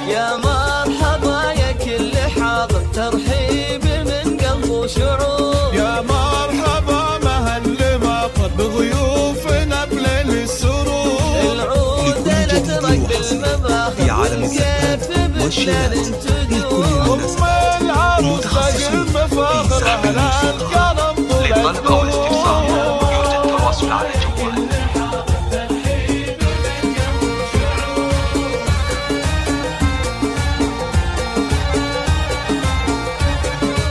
يا مرحبا يا كل حاضر، ترحيب من قلب وشعور. يا مرحبا مهل مطر بضيوفنا بليل السرور. العود لا ترق بالمباخر في عالم الزفات والشيلات تدور. أم العروس تاج المفاخر أهلا الكرم طول للطلب أو الاستفسار يرجى التواصل على جوال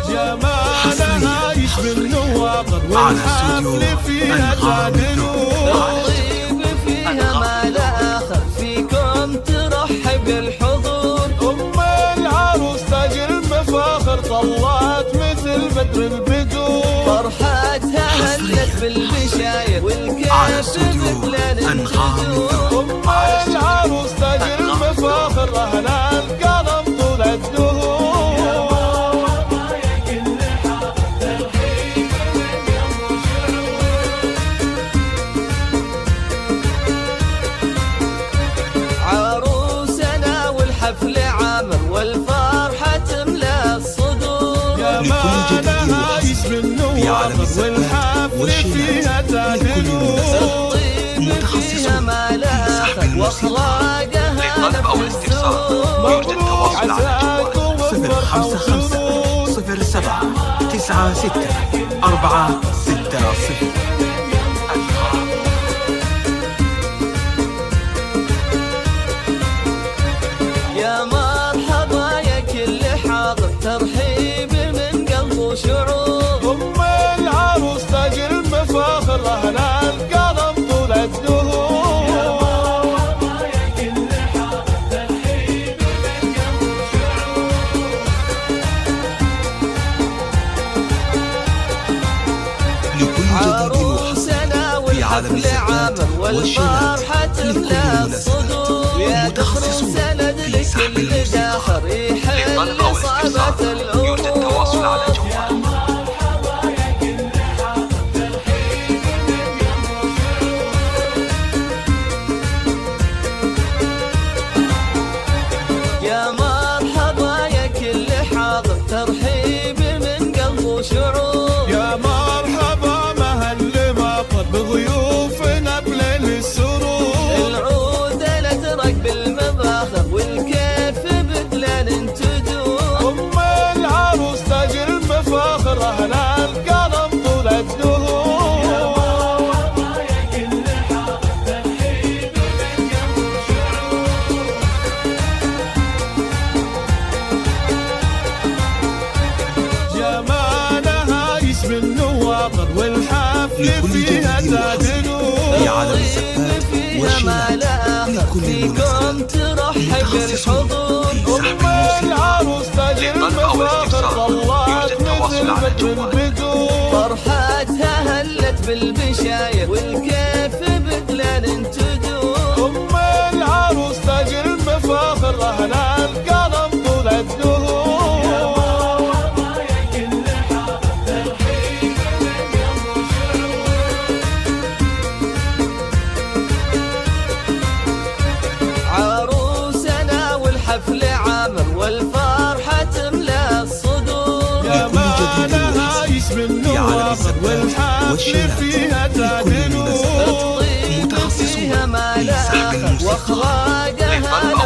جمالها يشبه النواقر على استوديو والحفل فيها تعدلون. الطيب فيها ما لا آخر، فيكم ترحب الحضور. أم العروس تاج المفاخر طلعت مثل بدر البدور. فرحتها هلت بالبشاير والكيف مثل أنغام. أم العروس تاج المفاخر أهلا الكرم طول الدهور. عروسنا والحفل عامر والفرحة تملى الصدور. جمالها يشبه النواقر والحفل فيها تعدلون. الطيب فيها ما لا آخر واخلاقها للطلب أو الاستفسار يرجى التواصل على جوال 055 07 96 460. يا مرحبا يا كل حاضر، ترحيب من قلب وشعور. أم العروس تاج المفاخر أهلا الكرم طول الدهور. عروسنا والحفل عامر والفرحة تملى الصدور. يا دخر سند لكل داخر يحل صعبة الأمور. يرجى التواصل على جوال يا مرحبا يا كل حاضر، ترحيب من قلب وشعور. يا مرحبا مهل مطر بضيوفنا بليل السرور. العود لا ترق بالمباخر والكيف بدلان تدور. أم العروس تاج المفاخر أهلا الكرم طول الدهور. جمالها يشبه النواقر والحفل فيها تعدلون. في عالم الزفات فيها ما لا آخر، فيكم ترحب الحضور. أم العروس تاج المفاخر طلعت مثل بدر البدور. فرحتها هلت بالبشاير والكيف بدلان تدور. أم العروس تاج المفاخر أهلا الكرم طول الدهور. عروسنا والحفل عامر والفرحة تملى الصدور. جمالها يشبه النواقر والحفل فيها تعدلون. الطيب فيها ما لا آخر واخلاقها